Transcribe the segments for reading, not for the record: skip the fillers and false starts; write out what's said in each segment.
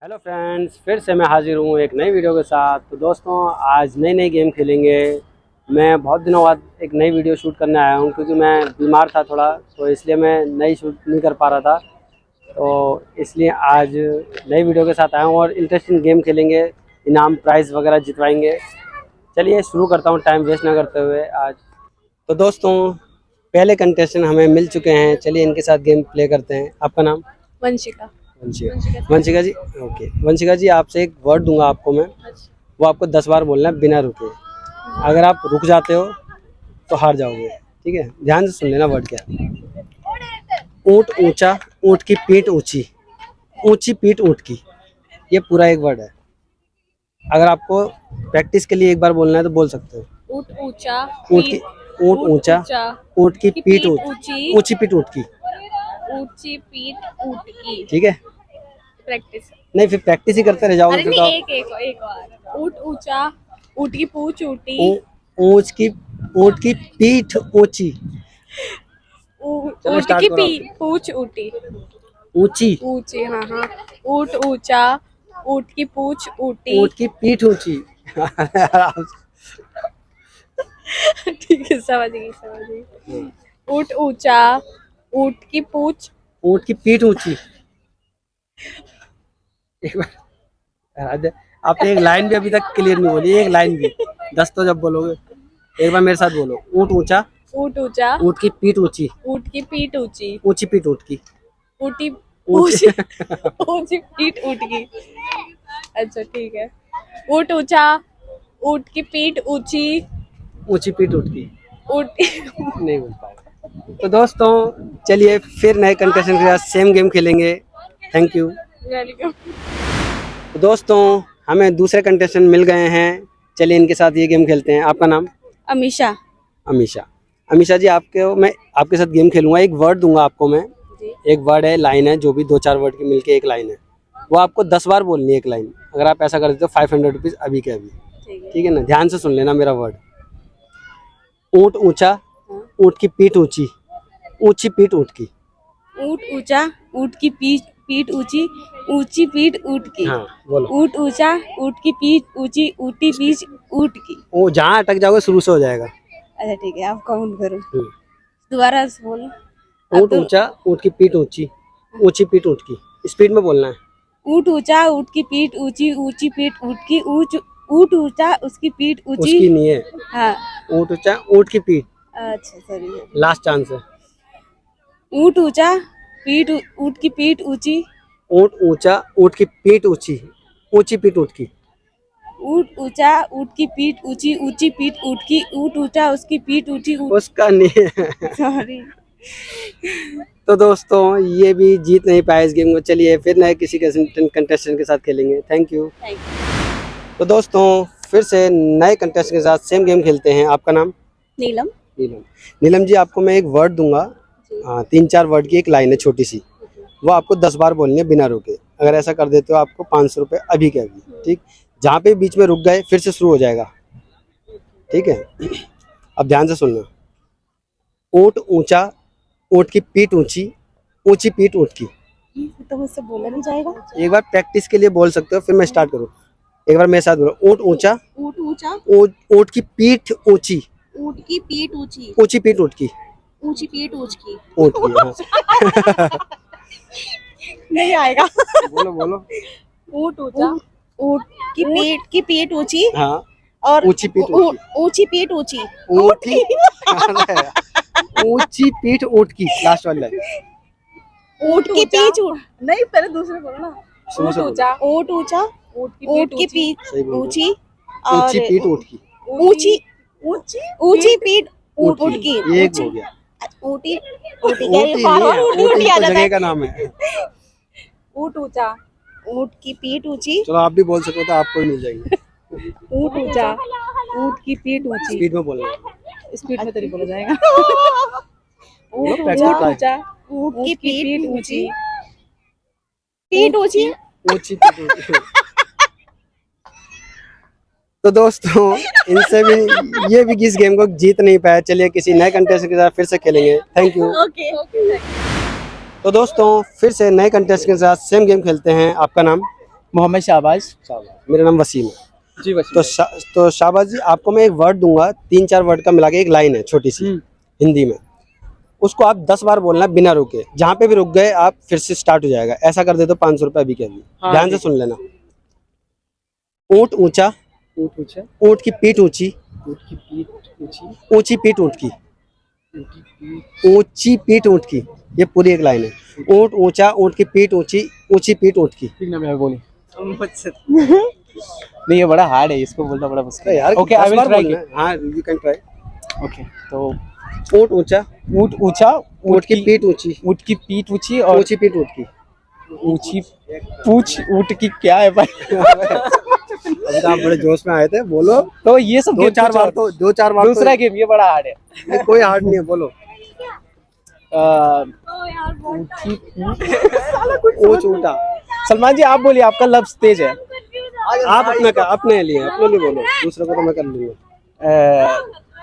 Hello friends, फिर से मैं हाजिर हूँ एक नई वीडियो के साथ। तो दोस्तों, आज नई गेम खेलेंगे। मैं बहुत दिनों बाद एक नई वीडियो शूट करने आया हूँ क्योंकि मैं बीमार था थोड़ा, तो इसलिए मैं नई शूट नहीं कर पा रहा था। तो इसलिए आज नई वीडियो के साथ आया हूँ और इंटरेस्टिंग गेम खेलेंगे, इनाम प्राइज़ वगैरह जितवाएंगे। चलिए शुरू करता हूँ टाइम वेस्ट ना करते हुए आज। तो दोस्तों, पहले कंटेस्टेंट हमें मिल चुके हैं, चलिए इनके साथ गेम प्ले करते हैं। आपका नाम? वंशिका। वंशिका जी, ओके। वंशिका जी, आपसे एक वर्ड दूंगा आपको मैं, वो आपको 10 बार बोलना है बिना रुके। अगर आप रुक जाते हो तो हार जाओगे, ठीक है? ध्यान से सुन लेना वर्ड क्या है। ऊंट ऊंचा, ऊंट की पीठ ऊंची, ऊंची पीठ ऊंट की। ये पूरा एक वर्ड है। अगर आपको प्रैक्टिस के लिए एक बार बोलना है तो बोल सकते हो। ऊंट ऊंचा, ऊंट की ऊंट ऊंचा, ऊंट की पीठ ऊंची, ऊंची पीठ ऊंट की। ऊंची पीठ ऊंट की। ठीक है? प्रैक्टिस नहीं, फिर प्रैक्टिस ही करते रह जाओगे अरे फिर नहीं, तो। एक और। ऊंट ऊंचा, ऊंट की पूंछ ऊंटी, ऊंट की पीठ ऊंची। चलो ऊंट स्टार्ट की करो। पूंछ ऊंटी। ऊंची। ऊंची, हाँ। ऊंट ऊंचा, ऊंट की पूंछ ऊंटी। ऊंट की पीठ ऊंची। ठीक है, समझ गई। ऊंट ऊंचा, ऊंट की पूंछ, ऊंट की पीठ ऊंची। एक बार आपने एक लाइन भी अभी तक क्लियर नहीं बोली, एक लाइन भी। 10 तो जब बोलोगे। एक बार मेरे साथ बोलो। ऊंट ऊंचा, ऊंट ऊंचा, ऊंट की पीठ ऊंची, ऊंट की पीठ ऊंची, ऊंची पीठ ऊंट की। ऊंटी ऊंची ऊंची पीठ ऊंट की। अच्छा, ठीक है। ऊंट ऊंचा, ऊंट की पीठ ऊंची, ऊंची पीठ ऊंट की। ऊंट नहीं बोल पाया। तो दोस्तों, चलिए फिर नए कंटेस्टेंट के साथ सेम गेम खेलेंगे। Thank you. वेलकम। तो दोस्तों, हमें दूसरे कंटेस्टेंट मिल गए हैं, चलिए इनके साथ ये गेम खेलते हैं। आपका नाम? अमीशा। अमीशा। अमीशा जी, मैं आपके साथ गेम खेलूंगा। एक वर्ड दूंगा आपको मैं। जी। एक वर्ड है, लाइन है, जो भी 2-4 वर्ड की मिलके एक लाइन है। वो आपको 10 बार बोलनी है एक लाइन। अगर आप ऐसा कर देते हो 500 रुपीज़ अभी के अभी। ठीक है ना? ध्यान से सुन लेना मेरा वर्ड। ऊंट ऊंचा, ऊंट की पीठ ऊंची, ऊंची पीठ ऊंट की। ऊंट ऊंचा, ऊंट की पीठ ऊंची, ऊंची पीठ ऊंट की। हाँ, बोलो। ऊंट ऊंचा, ऊंट की पीठ ऊंची, ऊंटी पीठ ऊंट की। वो जहाँ अटक जाओगे शुरू से हो जाएगा। अच्छा, ठीक है, आप काउंट करो। दोबारा से बोलो। ऊंट ऊंचा, ऊंट की पीठ ऊंची, ऊंची पीठ ऊंट की। स्पीड में बोलना है। ऊंट ऊंचा, ऊंट की पीठ ऊंची, ऊंची पीठ ऊंट की। ऊंट ऊंचा, उसकी पीठ ऊंची। उसकी नहीं है। हाँ। ऊंट ऊंचा, ऊंट की पीठ। अच्छा, सॉरी। लास्ट चांस है। ऊंट ऊंचा, ऊंट की पीठ ऊंची। ऊंट ऊंचा, ऊंट की पीठ ऊंची, ऊंची पीठ ऊंट की। ऊंट ऊंचा, ऊंट की पीठ ऊंची, ऊंची पीठ ऊंट की। ऊंट ऊंचा, उसकी पीठ ऊंची। उसका नहीं है। सॉरी। तो दोस्तों, ये भी जीत नहीं पाया इस गेम को। चलिए फिर नए किसी कंटेस्टेंट के साथ खेलेंगे। Thank you. तो दोस्तों, फिर से नए कंटेस्टेंट के साथ सेम गेम खेलते हैं। आपका नाम? नीलम। नीलम। नीलम जी, आपको मैं एक वर्ड दूंगा। 3-4 वर्ड की एक लाइन है छोटी सी। वो आपको 10 बार बोलनी है बिना रुके। अगर ऐसा कर देते हो आपको 500 रुपये अभी के अभी। ठीक? जहाँ पे बीच में रुक गए फिर से शुरू हो जाएगा। ठीक है? अब ध्यान से सुनना। ऊंट ऊंचा, ऊंट की पीठ ऊंची, ऊंची पीठ ऊंट की। तो मुझसे बोला नहीं जाएगा। एक बार प्रैक्टिस के लिए बोल सकते हो, फिर मैं स्टार्ट करूँ। एक बार मेरे साथ बोलो। ऊंट ऊंचा, ऊंट ऊंचा, ऊंट की पीठ ऊंची, ऊंट की पीठ ऊंची, ऊंची पीठ ऊंट की। ऊंची पीठ ऊंच की। ऊंट की, हाँ। नहीं आएगा। बोलो बोलो। ऊंट ऊंचा, ऊंट की पीठ ऊंची। हाँ, और ऊंची पीठ ऊंट की। ऊंची पीठ ऊंची। ऊंट की। ऊंची पीठ ऊंट की। लास्ट वाला है। ऊंट की पीठ नहीं, पहले दूसरे बोलो ना। शुरू से बोलो। ऊंट ऊंचा, ऊंट की पीठ सही बोल रहे हो। ऊंची। ऊंची पीठ ऊंट की। ऊंची ऊंची पीठ ऊंट की। ये एक हो गया। ऊंटी ऊंटी नहीं है, ऊंटी तो जगह का नाम है। ऊंट ऊंचा, ऊंट की पीठ ऊंची। चलो आप भी बोल सको तो आपको ही मिल जाएगी। ऊंट ऊंचा, ऊंट की पीठ ऊंची। स्पीड में बोलना है। स्पीड में तो बोला जाएगा। ऊंट ऊंचा, ऊंट की पीठ ऊंची, पीठ ऊंची, ऊंची पीठ ऊंची। तो दोस्तों, इनसे भी ये भी इस गेम को जीत नहीं पाया। चलिए किसी नए कंटेस्टेंट के साथ फिर से खेलेंगे। Thank you. ओके। तो दोस्तों, फिर से नए कंटेस्टेंट के साथ सेम गेम खेलते हैं। आपका नाम? मोहम्मद शाहबाज। शाहबाज। मेरा नाम वसीम है। जी बस। तो शाहबाज जी, आपको मैं एक वर्ड दूंगा, 3-4 वर्ड का मिला के एक लाइन है छोटी सी हिंदी में, उसको आप 10 बार बोलना बिना रुके। जहाँ पे भी रुक गए आप फिर से स्टार्ट हो जाएगा। ऐसा कर दे तो 500 रुपये अभी के अभी। हाँ, ध्यान से सुन लेना। ऊंट ऊंचा, ऊँट ऊँचा, ऊंट की पीठ ऊंची, ऊँट की पीठ ऊँची, ऊंची पीठ ऊंट की, ऊँट की पीठ। ऊंची पीठ ऊंट की, ये पूरी एक लाइन है। ऊंट ऊंचा, ऊंट की पीठ ऊंची, ऊंची पीठ ऊंट की। ठीक ना, मैं बोली नहीं, ये बड़ा हार्ड है, इसको बोलना बड़ा मुश्किल है। यार okay, I 10 will bar try. बोलना है। हाँ, यू कैन ट्राई। ओके, तो ऊंट ऊंचा, ऊँट ऊँचा, ऊंट की पीठ ऊंची, ऊँट की पीठ ऊँची और ऊंची पीठ ऊंट की। ऊँची पूछ ऊँट की क्या है भाई? अभी तो आप बड़े जोश में आए थे, बोलो। तो ये सब दो चार बार दूसरा गेम, ये बड़ा हार्ड है। नहीं, कोई हार्ड नहीं है, बोलो। ऊँची ऊंच ऊंटा। सलमान जी आप बोलिए, आपका लफ्ज तेज है। आप अपने लिए बोलो, दूसरे को तो मैं कर लूंगा।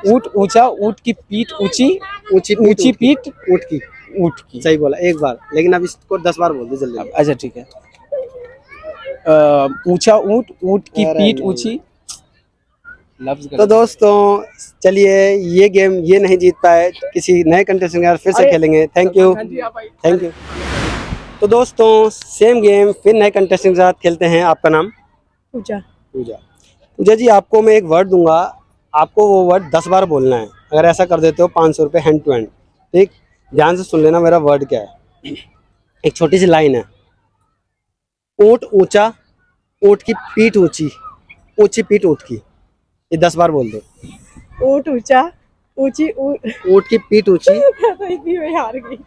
ऊँट ऊँचा, ऊँट की पीठ ऊँची, ऊँची पीठ ऊंट की। ऊँट की। सही बोला एक बार, लेकिन अब इसको 10 बार बोल दो जल्दी। अच्छा ठीक है। ऊँचा ऊँट, ऊँट की अरे पीठ नहीं। ऊँची। लफ्ज तो दोस्तों चलिए, ये गेम ये नहीं जीत पाए, किसी नए कंटेस्टेंट के साथ फिर से खेलेंगे। Thank you. तो दोस्तों सेम गेम फिर नए कंटेस्टेंट के साथ खेलते हैं। आपका नाम? पूजा। पूजा जी, आपको मैं एक वर्ड दूंगा, आपको वो वर्ड 10 बार बोलना है। अगर ऐसा कर देते हो 500 रुपये हैंड टू हैंड। ठीक, ध्यान से सुन लेना मेरा वर्ड क्या है। एक छोटी सी लाइन है। ऊंट ऊंचा, ऊंट की पीठ ऊंची, ऊंची पीठ ऊंट की। ये 10 बार बोल दो। ऊँट ऊँचा, ऊँची ऊंट की पीठ ऊंची। इतनी मैं हार गई।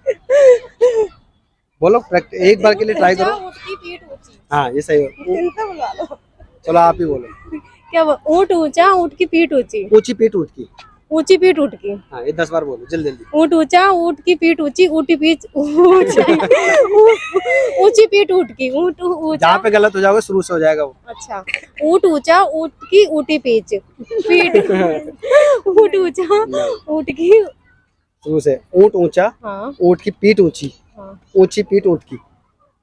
बोलो, एक बार के लिए ट्राई करो। ऊँट की पीठ ऊँची। हाँ, ये सही है। इनसे बुला लो। चलो आप ही बोलो। क्या ऊँट ऊँचा, ऊँट की पीठ ऊँची, ऊंची पीठ ऊंट की। ऊँची पीठ ऊँट की। हाँ, ये 10 बार बोलो जल्दी जल्दी। ऊँट ऊँचा, ऊँट की पीठ ऊँची, ऊँटी पीठ ऊँची पीठ ऊँट की। ऊँट ऊँचा। जहाँ पे गलत हो जाओगे शुरू से हो जाएगा वो। अच्छा, ऊँट ऊँचा, ऊँट की ऊँटी पीठ पीठ। ऊँट ऊँचा, ऊँट की। शुरू से। ऊंट ऊंचा, हाँ ऊंट की पीठ ऊंची, हाँ। ऊंची पीठ ऊंट की।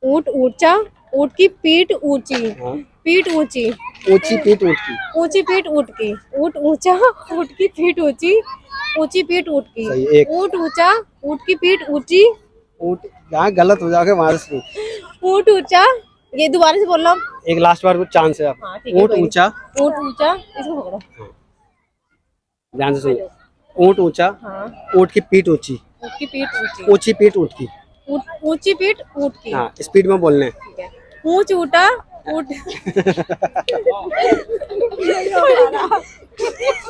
ऊँट ऊँचा, ऊँट की पीठ ऊँची, हाँ, पीठ ऊँची, ऊंची पीठ ऊंट की। ऊँची पीठ ऊँट की। ऊँट ऊँचा, ऊँट की पीठ ऊँची, ऊँची पीठ ऊँट की। सही, एक। ऊँट ऊँचा, ऊँट की पीठ ऊँची। ऊंट, जहाँ गलत हो जाओगे वहां से शुरू। ऊँट ऊँचा, ये दोबारा से बोल रहा हूँ। एक लास्ट बार कुछ चांस है आप। हाँ, ठीक है, ऊंट कोई नहीं। ऊंचा, ऊँट ऊँचा, इसको पकड़ो। ध्यान से सुनो। ऊंट ऊंचा, हाँ, ऊंट की पीठ ऊंची, ऊँट की पीठ ऊँची, ऊंची पीठ ऊंट की। ऊँची पीठ ऊँट की। हाँ, स्पीड में बोलने हैं। ठीक है। ऊँच ऊँटा, ऊँट।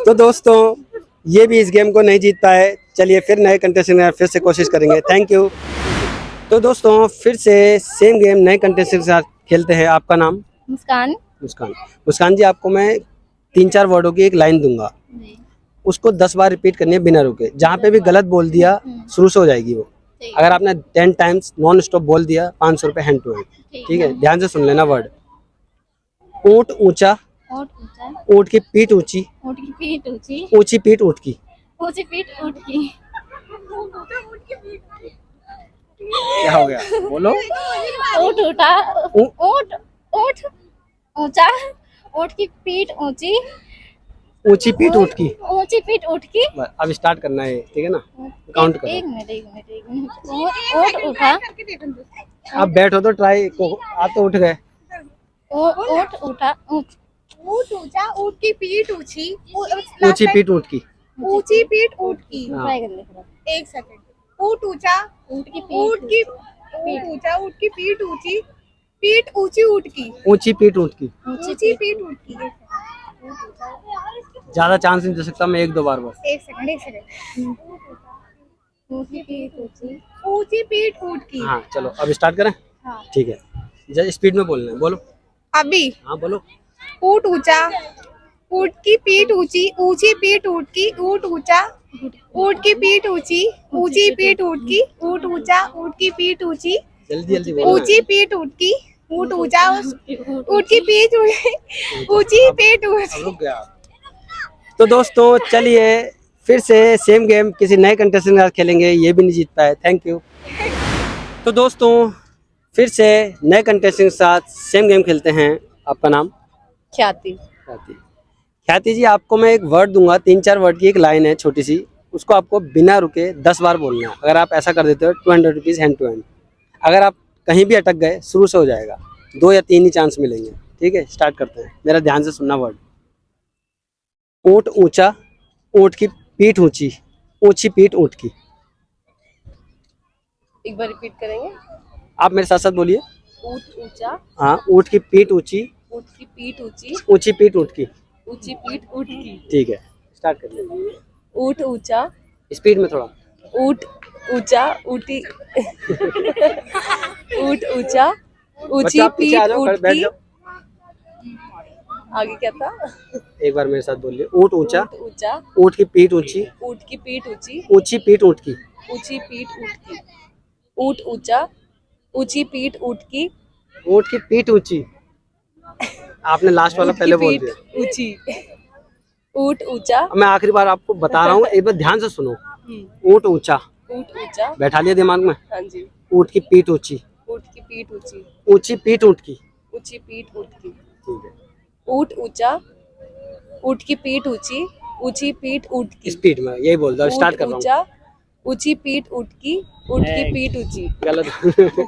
तो दोस्तों ये भी इस गेम को नहीं जीत पाए। चलिए फिर नए कंटेस्टेंट के साथ फिर से कोशिश करेंगे। Thank you. तो दोस्तों फिर से सेम गेम नए कंटेस्टेंट के साथ खेलते हैं। आपका नाम? मुस्कान। मुस्कान जी, आपको मैं 3-4 वर्डों की एक लाइन दूंगा, उसको 10 बार रिपीट करनी है बिना रुके। जहाँ पे भी गलत बोल दिया शुरू से हो जाएगी वो। अगर आपने 10 टाइम्स नॉन स्टॉप बोल दिया 500 रुपये हैंड टू हैंड। ठीक है, ध्यान से सुन लेना वर्ड। ऊंट ऊंचा, ऊँट ऊँचा, ऊंट की पीठ ऊंची, ऊँट की पीठ ऊँची, ऊंची पीठ ऊंट की। ऊँची पीठ ऊँट की। क्या हो गया, बोलो। ऊँट ऊँटा, ऊँट ऊँट ऊँचा, ऊँट की पीठ ऊँची, ऊंची पीठ ऊंट की। ऊँची पीठ ऊँट की। बस, अब स्टार्ट करना है, ठीक है ना? काउंट करो। एक मिनट। ऊँट उठा, आप बैठो तो ट्राई को। आप तो उठ गए। ऊँट उठा, ऊँट ऊँचा, ऊँट की पीठ ऊँची, ऊंची पीठ ऊंट की। ऊँची पीठ ऊँट की। हाँ। ट्राई कर ले थोड़ा। एक सेकंड। ऊँट ऊँचा, ऊँट की ऊँट पीठ, की ऊँचा, ऊँट की पीठ ऊँची, पीठ ऊँची ऊँट की। ऊंची पीठ ऊंट की। ऊँची पीठ ऊँट की। ज्यादा चांस नहीं दे सकता मैं, 1-2 बार बस। एक सेकंड। ऊँची पीठ ऊँची, ऊँची पीठ ऊँट की। हाँ चलो अब स्टार्ट करें। हाँ। ठीक है, जब स्पीड में बोलना है, बोलो। अभी हाँ बोलो। ऊँट ऊँचा, ऊँट की पीठ ऊँची, ऊँची पीठ ऊँट की। ऊँट ऊँचा, ऊँट की पीठ ऊँची, ऊँची पीठ ऊँट की। ऊँट ऊँचा, ऊँट की पीठ ऊँची, जल्दी जल्दी बोलो। ऊँची पीठ ऊँट की। ऊँट ऊँचा, ऊँट की पीठ ऊँची पीठ ऊँट। अब रुक गया। तो दोस्तों चलिए फिर से सेम गेम किसी नए कंटेस्टेंट के साथ खेलेंगे। ये भी नहीं जीत पाए। Thank you. तो दोस्तों फिर से नए कंटेस्टेंट के साथ सेम गेम खेलते हैं। आपका नाम? ख्याति। ख्याति। ख्याति जी, आपको मैं एक वर्ड दूंगा, 3-4 वर्ड की एक लाइन है छोटी सी, उसको आपको बिना रुके 10 बार बोलना है। अगर आप ऐसा कर देते हो 200 रुपीज़ हैंड टू हैंड। अगर आप कहीं भी अटक गए, शुरू से हो जाएगा, 2 या 3 ही चांस मिलेंगे। ठीक है, स्टार्ट करते हैं। मेरा ध्यान से सुनना वर्ड। ऊँट ऊंचा, ऊँट की पीठ ऊंची, ऊंची पीठ ऊँट की। एक बार रिपीट करेंगे। आप मेरे साथ साथ बोलिए। ऊँट ऊंचा, हाँ, ऊँट की पीठ ऊंची, ऊँट की पीठ ऊंची, ऊंची पीठ ऊँट की। ऊंची पीठ ऊँट की। ठीक है, स्टार्ट कर लेंगे। ऊँट ऊंचा, स्पीड में थोड़ा। ऊँट ऊंचा, ऊँटी ऊँट ऊंचा, ऊंची बच्चों, आप पीछे आ पीठ जाओ, ऊँट बैठ की। जाओ। आगे क्या था? एक बार मेरे साथ बोलिए। ऊँट ऊंचा, ऊँट ऊंचा, ऊँट की पीठ ऊंची, ऊँट की पीठ ऊंची, ऊंची पीठ ऊँट की। ऊंची पीठ ऊँट की। ऊँट ऊंचा, ऊंची पीठ ऊँट की। ऊँट की पीठ ऊंची। आपने लास्ट वाला ऊँट की पहले बोल पीठ दिया। ऊंची। ऊँट ऊंचा। अब मैं आखिरी बार आपको बता रहा हूँ, एक बार ध्यान से सुनो। ऊँट ऊंचा, ऊँट ऊंचा। बैठा लिया दिमाग में। हाँ जी। ऊँट की पीठ ऊंची, ऊँट की पीठ ऊंची, ऊंची पीठ ऊँट की। ऊंची पीठ ऊँट की। ठीक है, ऊँट ऊंचा, ऊँट की पीठ ऊंची, ऊंची पीठ ऊँट की। स्पीड में यही बोल दो। स्टार्ट कर रहा हूँ। ऊंचा, ऊंची पीठ ऊँट की, ऊँट की पीठ ऊंची। गलत।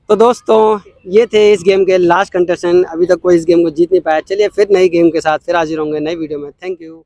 तो दोस्तों, ये थे इस गेम के लास्ट कंटेस्टेंट। अभी तक कोई इस गेम को जीत नहीं पाया। चलिए फिर नई गेम के साथ फिर हाजिर होंगे नई वीडियो में। Thank you.